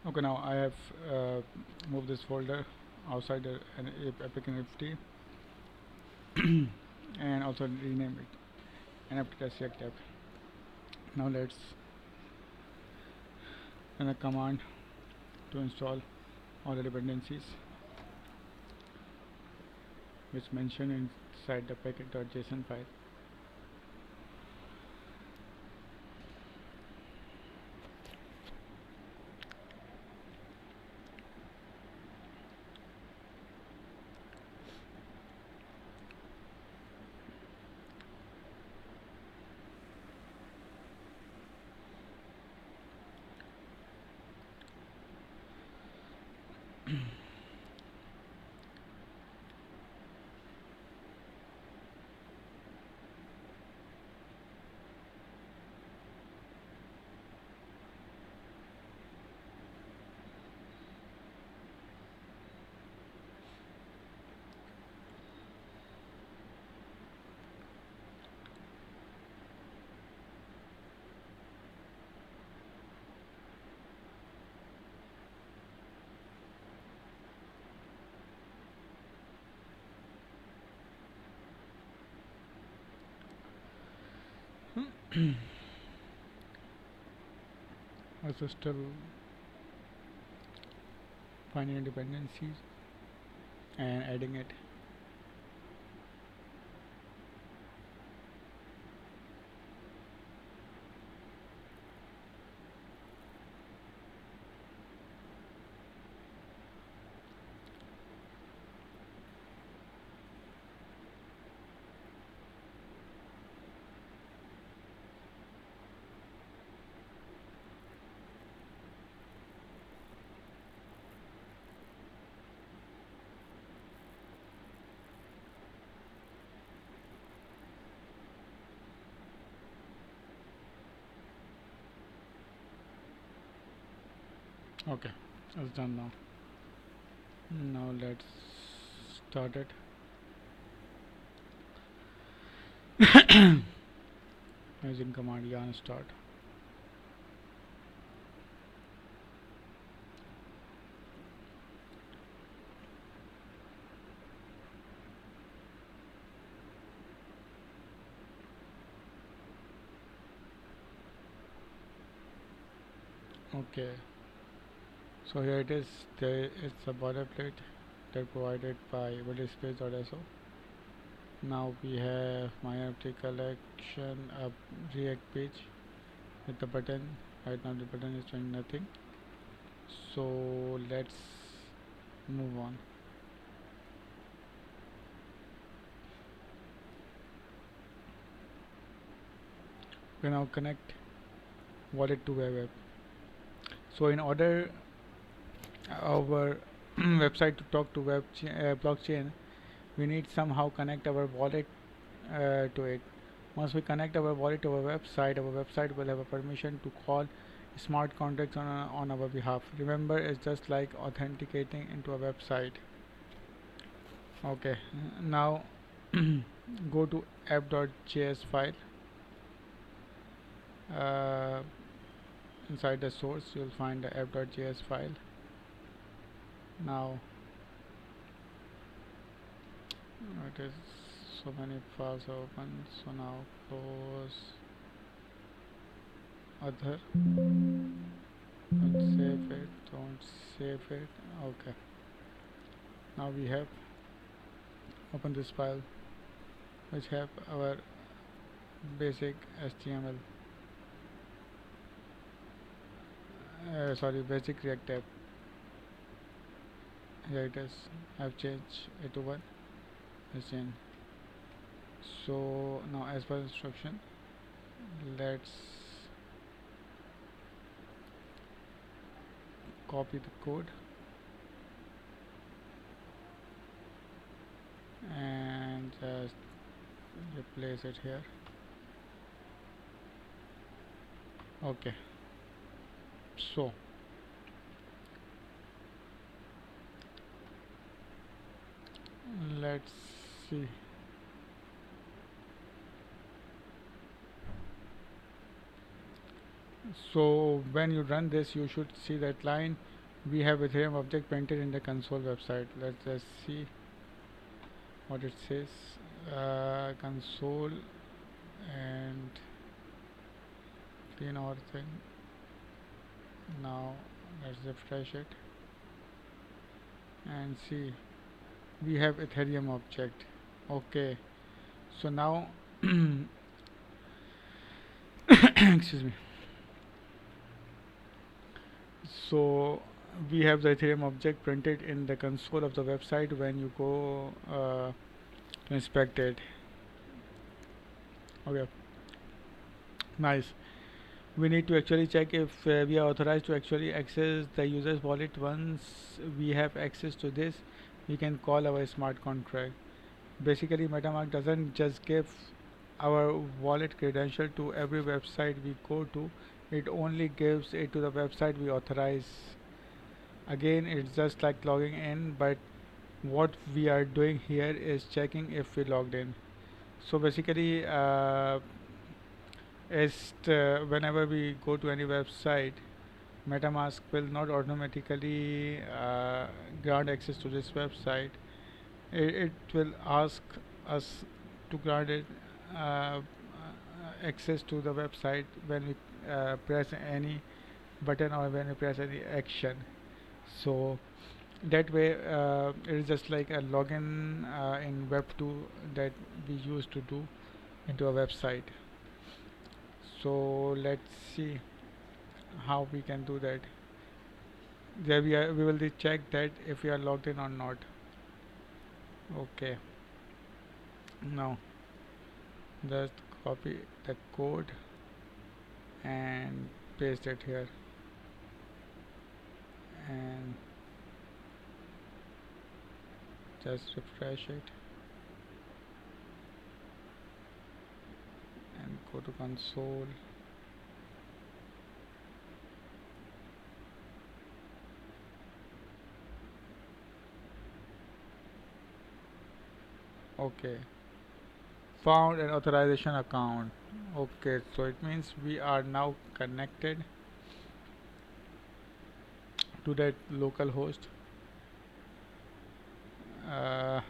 Okay, now I have moved this folder outside an Epic NFT and also rename it NFT test React app. Now let's run a command to install all the dependencies which mentioned inside the package.json file. Also still finding dependencies and adding it. Okay, it's done now. Now let's start it. Using command yarn start. Okay, so here it is. There is a boilerplate that provided by buildspace.so. Now we have my NFT collection, a React page with the button. Right now the button is doing nothing. So let's move on. We now connect wallet to web app. So in order our website to talk to blockchain, we need somehow connect our wallet to it. Once we connect our wallet to our website will have a permission to call smart contracts on our behalf. Remember, it's just like authenticating into a website. Okay, now go to app.js file. Uh, Inside the source, you'll find the app.js file. Now it is so many files open. So now close other. Don't save it. Don't save it. Okay. Now we have open this file, which have our basic HTML. Sorry, basic React app. Here it is. I've changed it to one. It's in. So now, as per instruction, let's copy the code and just replace it here. Okay, so let's see. So when you run this, you should see that line. We have Ethereum object painted in the console website. Let's just see what it says. Console and clean our thing. Now let's refresh it and see. We have Ethereum object. Okay. So now, excuse me. So we have the Ethereum object printed in the console of the website when you go to inspect it. Okay, nice. We need to actually check if we are authorized to actually access the user's wallet. Once we have access to this, we can call our smart contract. Basically, MetaMask doesn't just give our wallet credential to every website we go to, it only gives it to the website we authorize. Again, it's just like logging in, but what we are doing here is checking if we logged in. So basically, whenever we go to any website, MetaMask will not automatically grant access to this website. It will ask us to grant it access to the website when we press any button or when we press any action. So that way, it is just like a login in Web 2 that we used to do into a website. So let's see how we can do that. There we will check that if we are logged in or not. Okay, now just copy the code and paste it here and just refresh it and go to console. Okay, found an authorization account. Okay, so it means we are now connected to that local host. uh,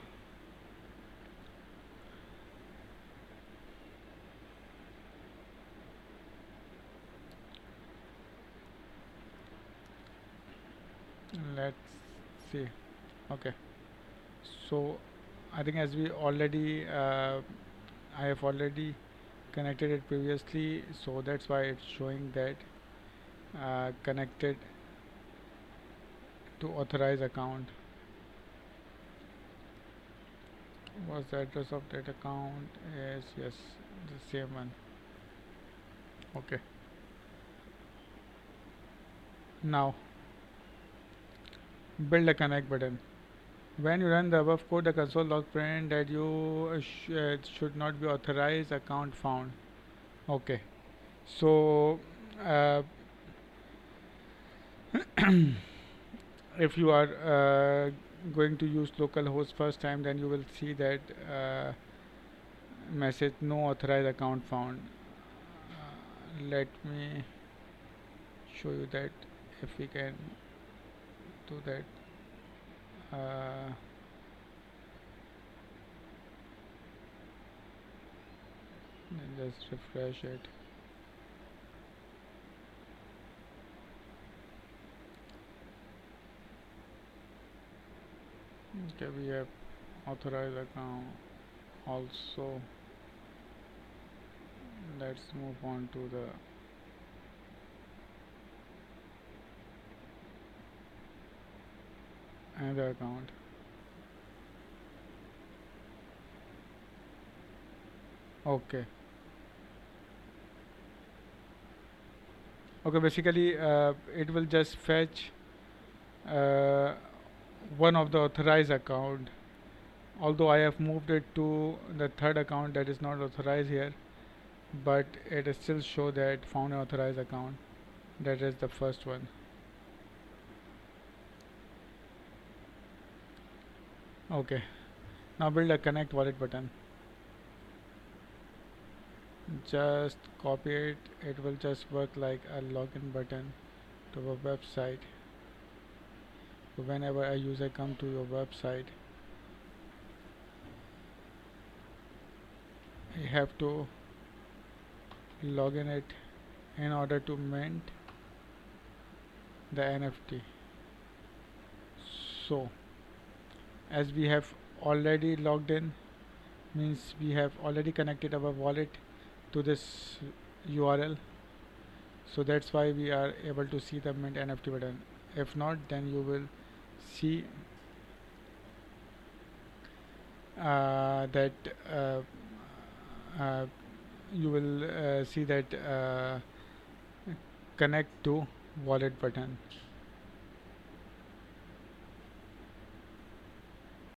let's see. Okay, so I think as we already I have already connected it previously, so that's why it's showing that connected to authorize account. What's the address of that account? Is yes, the same one. Okay, now build a connect button. When you run the above code, the console log print that you should not be authorized account found. Okay, so uh, if you are going to use localhost first time, then you will see that message no authorized account found. Let me show you that if we can do that. uh, then just refresh it. Okay, we have authorized account also. Let's move on to the another account. Okay, okay, basically it will just fetch uh, one of the authorized account, although I have moved it to the third account that is not authorized here, but it still show that found an authorized account. That is the first one. Okay, now build a connect wallet button. just copy it. It will just work like a login button to a website. So whenever a user come to your website, you have to log in it in order to mint the NFT. So as we have already logged in, means we have already connected our wallet to this URL, so that's why we are able to see the mint NFT button. If not, then you will see that uh, you will see that connect to wallet button.